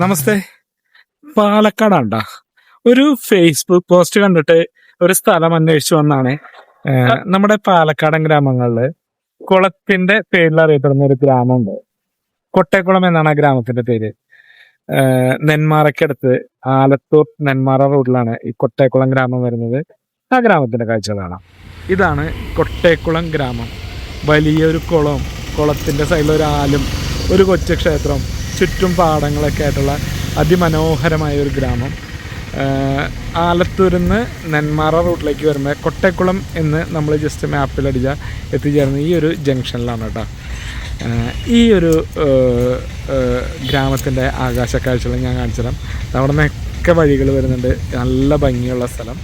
നമസ്തേ. പാലക്കാടാണ്ടാ ഒരു Facebook post കണ്ടിട്ട് ഒരു സ്ഥലം അന്വേഷിച്ചു വന്നാണ്. നമ്മുടെ പാലക്കാടൻ ഗ്രാമങ്ങളില് കുളത്തിന്റെ പേരിൽ അറിയപ്പെടുന്ന ഒരു ഗ്രാമമുണ്ട്. കൊട്ടേക്കുളം എന്നാണ് ആ ഗ്രാമത്തിന്റെ പേര്. നെന്മാറയ്ക്കടുത്ത് ആലത്തൂർ നെന്മാറ റോഡിലാണ് ഈ കൊട്ടേക്കുളം ഗ്രാമം വരുന്നത്. ആ ഗ്രാമത്തിന്റെ കാഴ്ചകളാണ്. ഇതാണ് കൊട്ടേക്കുളം ഗ്രാമം. വലിയൊരു കുളത്തിന്റെ സൈഡിൽ ഒരു ആലും ഒരു കൊച്ചു ക്ഷേത്രം, ചുറ്റും പാടങ്ങളൊക്കെ ആയിട്ടുള്ള അതിമനോഹരമായ ഒരു ഗ്രാമം. ആലത്തൂരിൽ നിന്ന് നെന്മാറ റൂട്ടിലേക്ക് വരുമ്പോൾ കൊട്ടേക്കുളം എന്ന് നമ്മൾ ജസ്റ്റ് മാപ്പിലടിച്ചാൽ എത്തിച്ചേർന്ന് ഈ ഒരു ജംഗ്ഷനിലാണ് കേട്ടോ. ഈ ഒരു ഗ്രാമത്തിൻ്റെ ആകാശ കാഴ്ചകൾ ഞാൻ കാണിച്ചു തരാം. അവിടെ നിന്നൊക്കെ വഴികൾ വരുന്നുണ്ട്. നല്ല ഭംഗിയുള്ള സ്ഥലം.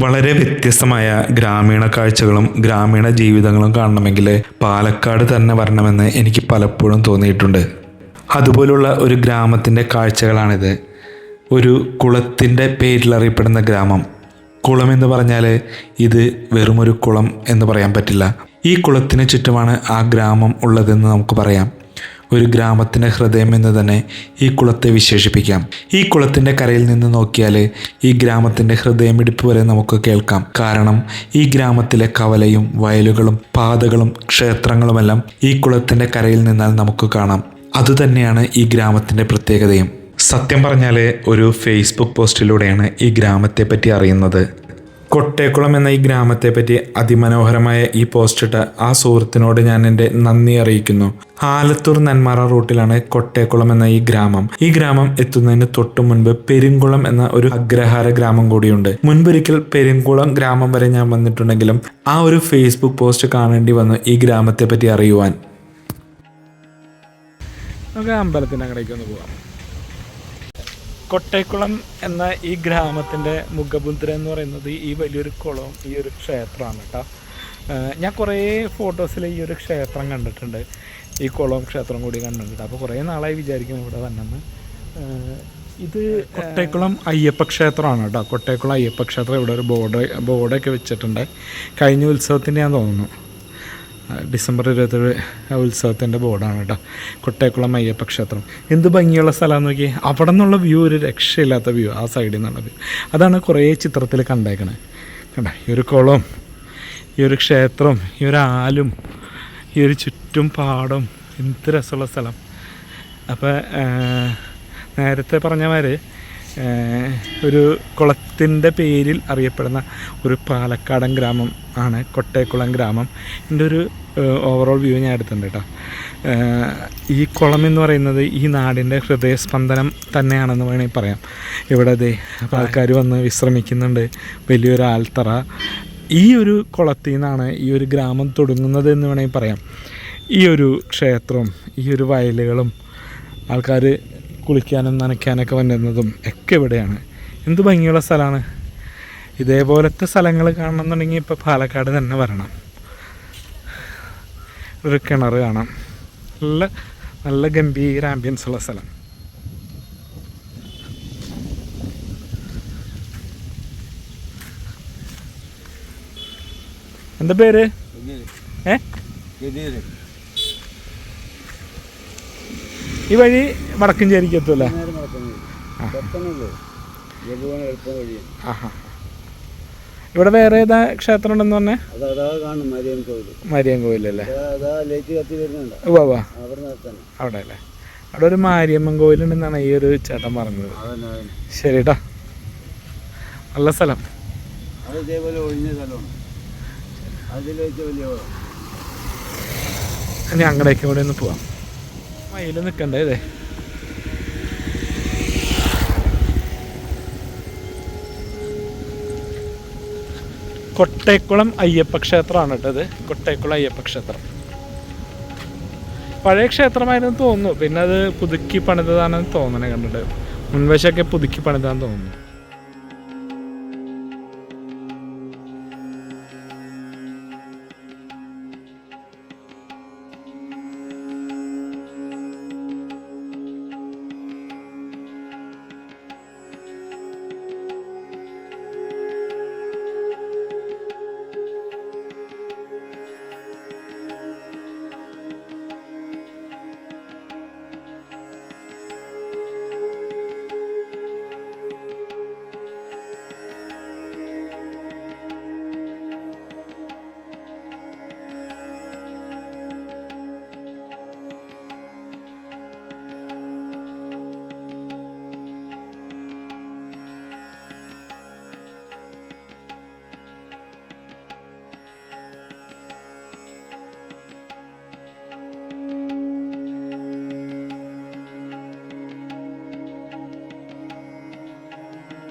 വളരെ വ്യത്യസ്തമായ ഗ്രാമീണ കാഴ്ചകളും ഗ്രാമീണ ജീവിതങ്ങളും കാണണമെങ്കിൽ പാലക്കാട് തന്നെ വരണമെന്ന് എനിക്ക് പലപ്പോഴും തോന്നിയിട്ടുണ്ട്. അതുപോലുള്ള ഒരു ഗ്രാമത്തിൻ്റെ കാഴ്ചകളാണിത്. ഒരു കുളത്തിൻ്റെ പേരിലറിയപ്പെടുന്ന ഗ്രാമം. കുളം എന്ന് പറഞ്ഞാൽ ഇത് വെറുമൊരു കുളം എന്ന് പറയാൻ പറ്റില്ല. ഈ കുളത്തിന് ചുറ്റുമാണ് ആ ഗ്രാമം ഉള്ളതെന്ന് നമുക്ക് പറയാം. ഒരു ഗ്രാമത്തിൻ്റെ ഹൃദയം എന്ന് തന്നെ ഈ കുളത്തെ വിശേഷിപ്പിക്കാം. ഈ കുളത്തിൻ്റെ കരയിൽ നിന്ന് നോക്കിയാൽ ഈ ഗ്രാമത്തിൻ്റെ ഹൃദയമിടിപ്പ് വരെ നമുക്ക് കേൾക്കാം. കാരണം ഈ ഗ്രാമത്തിലെ കവലയും വയലുകളും പാതകളും ക്ഷേത്രങ്ങളുമെല്ലാം ഈ കുളത്തിൻ്റെ കരയിൽ നിന്നാൽ നമുക്ക് കാണാം. അതുതന്നെയാണ് ഈ ഗ്രാമത്തിൻ്റെ പ്രത്യേകതയും. സത്യം പറഞ്ഞാൽ ഒരു ഫേസ്ബുക്ക് പോസ്റ്റിലൂടെയാണ് ഈ ഗ്രാമത്തെ പറ്റി അറിയുന്നത്. കൊട്ടേക്കുളം എന്ന ഈ ഗ്രാമത്തെ പറ്റി അതിമനോഹരമായ ഈ പോസ്റ്റിട്ട ആ സുഹൃത്തിനോട് ഞാൻ എൻ്റെ നന്ദി അറിയിക്കുന്നു. ആലത്തൂർ നെന്മാറ റൂട്ടിലാണ് കൊട്ടേക്കുളം എന്ന ഈ ഗ്രാമം. ഈ ഗ്രാമം എത്തുന്നതിന് തൊട്ടു മുൻപ് പെരുങ്കുളം എന്ന ഒരു അഗ്രഹാര ഗ്രാമം കൂടിയുണ്ട്. മുൻപൊരിക്കൽ പെരുങ്കുളം ഗ്രാമം വരെ ഞാൻ വന്നിട്ടുണ്ടെങ്കിലും ആ ഒരു ഫേസ്ബുക്ക് പോസ്റ്റ് കാണേണ്ടി വന്നു ഈ ഗ്രാമത്തെ പറ്റി അറിയുവാൻ. നമുക്ക് അമ്പലത്തിൻ്റെ അങ്ങടേക്ക് ഒന്ന് പോകാം. കൊട്ടേക്കുളം എന്ന ഈ ഗ്രാമത്തിൻ്റെ മുഖമുദ്ര എന്ന് പറയുന്നത് ഈ വലിയൊരു കുളവും ഈ ഒരു ക്ഷേത്രമാണ് കേട്ടോ. ഞാൻ കുറേ ഫോട്ടോസിൽ ഈ ഒരു ക്ഷേത്രം കണ്ടിട്ടുണ്ട്, ഈ കുളവും ക്ഷേത്രം കൂടി കണ്ടിട്ടുണ്ട്. അപ്പോൾ കുറേ നാളായി വിചാരിക്കും ഇവിടെ വന്നെന്ന്. ഇത് കൊട്ടേക്കുളം അയ്യപ്പ ക്ഷേത്രമാണ് കേട്ടോ. കൊട്ടേക്കുളം അയ്യപ്പ ക്ഷേത്രം. ഇവിടെ ഒരു ബോർഡൊക്കെ വെച്ചിട്ടുണ്ട്. കഴിഞ്ഞ ഉത്സവത്തിൻ്റെ ഞാൻ തോന്നുന്നു, ഡിസംബർ 27 ഉത്സവത്തിൻ്റെ ബോർഡാണ് കേട്ടോ. കൊട്ടേക്കുളം അയ്യപ്പ ക്ഷേത്രം. എന്ത് ഭംഗിയുള്ള സ്ഥലമാണെന്ന് നോക്കി. അവിടെ നിന്നുള്ള വ്യൂ ഒരു രക്ഷയില്ലാത്ത വ്യൂ. ആ സൈഡിൽ നിന്നുള്ള വ്യൂ അതാണ് കുറേ ചിത്രത്തിൽ കണ്ടേക്കണേ. കണ്ട ഈ ഒരു കുളവും ഈ ഒരു ക്ഷേത്രവും ഈ ഒരു ആലും ഈ ഒരു ചുറ്റും പാടം, എന്ത് രസമുള്ള സ്ഥലം. അപ്പോൾ നേരത്തെ പറഞ്ഞ മാതിരി ഒരു കുളത്തിൻ്റെ പേരിൽ അറിയപ്പെടുന്ന ഒരു പാലക്കാടൻ ഗ്രാമം ആണ് കൊട്ടേക്കുളം ഗ്രാമം. എൻ്റെ ഒരു ഓവറോൾ വ്യൂ ഞാൻ എടുത്തിട്ടുണ്ട് കേട്ടോ. ഈ കുളം എന്ന് പറയുന്നത് ഈ നാടിൻ്റെ ഹൃദയസ്പന്ദനം തന്നെയാണെന്ന് വേണമെങ്കിൽ പറയാം. ഇവിടെ ആൾക്കാർ വന്ന് വിശ്രമിക്കുന്നുണ്ട്. വലിയൊരു ആൽത്തറ. ഈ ഒരു കുളത്തിൽ നിന്നാണ് ഈ ഒരു ഗ്രാമം തുടങ്ങുന്നത് എന്ന് വേണമെങ്കിൽ പറയാം. ഈ ഒരു ക്ഷേത്രവും ഈ ഒരു വയലുകളും ആൾക്കാർ കുളിക്കാനും നനയ്ക്കാനൊക്കെ വന്നിരുന്നതും ഒക്കെ ഇവിടെയാണ്. എന്ത് ഭംഗിയുള്ള സ്ഥലമാണ്. ഇതേപോലത്തെ സ്ഥലങ്ങൾ കാണണമെന്നുണ്ടെങ്കിൽ ഇപ്പോൾ പാലക്കാട് തന്നെ വരണം. ഒരു കിണർ കാണാം. നല്ല നല്ല ഗംഭീര ആംബിയൻസ് ഉള്ള സ്ഥലം. എന്താ പേര്? ഈ വഴി വടക്കഞ്ചേരിക്ക് എത്തുമല്ലേ? ഇവിടെ വേറെ ഏതാ ക്ഷേത്രം ഉണ്ടെന്ന് പറഞ്ഞേ? മാരിയം കോവിലല്ലേ? അവിടെ അല്ലേ? അവിടെ ഒരു മാരിയമ്മൻ കോവിലുണ്ടെന്നാണ് ഈ ഒരു ചേട്ടൻ പറഞ്ഞത്. ശരി കേട്ടോ. നല്ല സ്ഥലം. ഇനി അങ്ങടേക്ക് ഇവിടെ ഒന്ന് പോവാം. മയിൽ നിൽക്കണ്ടേ? ഇതേ കൊട്ടേക്കുളം അയ്യപ്പ ക്ഷേത്രമാണ് കേട്ടത്. കൊട്ടേക്കുളം അയ്യപ്പ ക്ഷേത്രം. പഴയ ക്ഷേത്രമായിരുന്നു തോന്നുന്നു. പിന്നെ അത് പുതുക്കി പണിതാണെന്ന് തോന്നണേ കണ്ടിട്ട്. മുൻവശമൊക്കെ പുതുക്കി പണിതാന്ന് തോന്നുന്നു.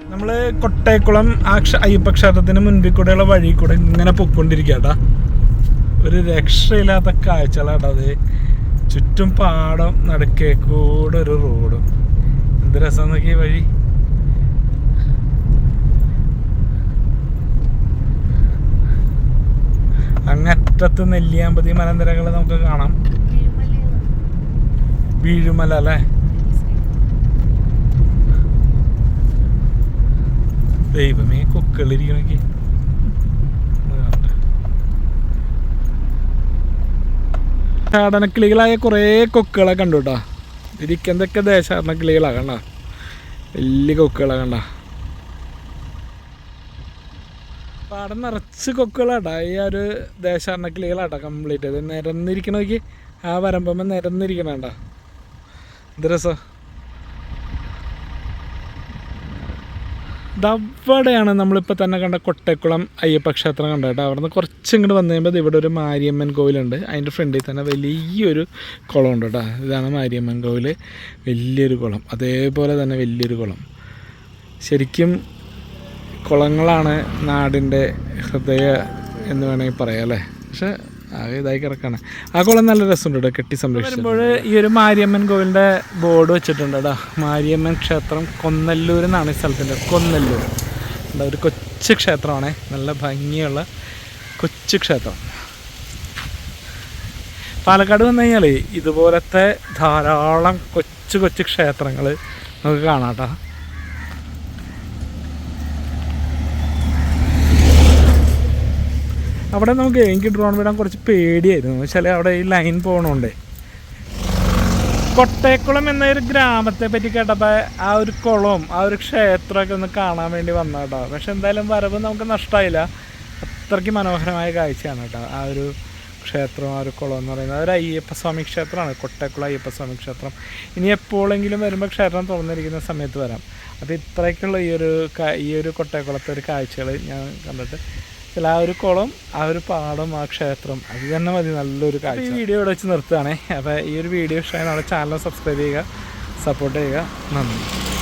നമ്മൾ കൊട്ടേക്കുളം അയ്യപ്പ ക്ഷേത്രത്തിന് മുൻപിൽ കൂടെയുള്ള വഴി കൂടെ ഇങ്ങനെ പൊയ്ക്കൊണ്ടിരിക്കട്ടാ. ഒരു രക്ഷയില്ലാത്ത കാഴ്ചകളാട്ടോ അത്. ചുറ്റും പാടം, നടുക്കേ കൂടെ ഒരു റോഡും. എന്ത് രസം നോക്കിയ വഴി. അങ്ങറ്റത്ത് നെല്ലിയാമ്പതി മലനിരകൾ നമുക്ക് കാണാം. വീഴുമല അല്ലേ? ദൈവമേ, കൊക്കളിരിക്കണക്ക്. ദേശാടനക്കിളികളായ കുറേ കൊക്കുകളെ കണ്ടു കേട്ടോ. ഇരിക്കുന്നതൊക്കെ ദേശാടനക്കിളികളാ കണ്ട. വലിയ കൊക്കുകളെ കണ്ട. പാടം നിറച്ച് കൊക്കുകളാട്ടാ. ഈ ഒരു ദേശാടനക്കിളികളാട്ടാ കംപ്ലീറ്റ്. അത് നിരന്നിരിക്കണോക്ക്. ആ വരമ്പമ്മ നിരന്നിരിക്കണേണ്ട. എന്ത് രസം. ഇതവിടെയാണ് നമ്മളിപ്പോൾ തന്നെ കണ്ട കൊട്ടേക്കുളം അയ്യപ്പ ക്ഷേത്രം കണ്ട കേട്ടോ. അവിടെ നിന്ന് കുറച്ച് ഇങ്ങോട്ട് വന്നു കഴിയുമ്പോൾ ഇവിടെ ഒരു മാരിയമ്മൻ കോവിലുണ്ട്. അതിൻ്റെ ഫ്രണ്ടിൽ തന്നെ വലിയൊരു കുളമുണ്ട് കേട്ടോ. ഇതാണ് മാരിയമ്മൻ കോവിൽ. വലിയൊരു കുളം, അതേപോലെ തന്നെ വലിയൊരു കുളം. ശരിക്കും കുളങ്ങളാണ് നാടിൻ്റെ ഹൃദയ എന്ന് വേണമെങ്കിൽ പറയാം അല്ലേ. പക്ഷേ ആകെ ഇതായി കിടക്കാണ്. ആ കുളം നല്ല രസമുണ്ട് കേട്ടോ, കെട്ടി സംരക്ഷിക്കുമ്പോൾ. ഈ ഒരു മാരിയമ്മൻ കോവിലിൻ്റെ ബോർഡ് വെച്ചിട്ടുണ്ട് കേട്ടോ. മാരിയമ്മൻ ക്ഷേത്രം കൊന്നല്ലൂർ എന്നാണ് ഈ സ്ഥലത്തിൻ്റെ. കൊന്നല്ലൂർ എന്താ ഒരു കൊച്ചു ക്ഷേത്രമാണ്. നല്ല ഭംഗിയുള്ള കൊച്ചു ക്ഷേത്രം. പാലക്കാട് വന്നു കഴിഞ്ഞാൽ ഇതുപോലത്തെ ധാരാളം കൊച്ചു കൊച്ചു ക്ഷേത്രങ്ങൾ നമുക്ക് കാണാം കേട്ടോ. അവിടെ എനിക്ക് ഡ്രോൺ വിടാൻ കുറച്ച് പേടിയായിരുന്നു. വെച്ചാൽ അവിടെ ഈ ലൈൻ പോകണോണ്ടേ. കൊട്ടേക്കുളം എന്നൊരു ഗ്രാമത്തെ പറ്റി കേട്ടപ്പോൾ ആ ഒരു കുളവും ആ ഒരു ക്ഷേത്രമൊക്കെ ഒന്ന് കാണാൻ വേണ്ടി വന്ന കേട്ടോ. പക്ഷെ എന്തായാലും വരവ് നമുക്ക് നഷ്ടമായില്ല. അത്രയ്ക്ക് മനോഹരമായ കാഴ്ചയാണ് കേട്ടോ ആ ഒരു ക്ഷേത്രം, ആ ഒരു കുളം എന്ന് പറയുന്നത്. ഒരു അയ്യപ്പസ്വാമി ക്ഷേത്രമാണ്, കൊട്ടേക്കുളം അയ്യപ്പസ്വാമി ക്ഷേത്രം. ഇനി എപ്പോഴെങ്കിലും വരുമ്പോൾ ക്ഷേത്രം തുറന്നിരിക്കുന്ന സമയത്ത് വരാം. അപ്പോൾ ഇത്രയ്ക്കുള്ള ഈ ഒരു കൊട്ടേക്കുളത്തെ ഒരു കാഴ്ചകൾ ഞാൻ കണ്ടിട്ട് ആ ഒരു കുളം, ആ ഒരു പാടം, ആ ക്ഷേത്രം, അത് തന്നെ മതി നല്ലൊരു കാഴ്ച. ഈ വീഡിയോ ഇവിടെ വെച്ച് നിർത്തുകയാണേ. അപ്പോൾ ഈ ഒരു വീഡിയോ ഇഷ്ടമായി നമ്മുടെ ചാനൽ സബ്സ്ക്രൈബ് ചെയ്യുക, സപ്പോർട്ട് ചെയ്യുക. നന്ദി.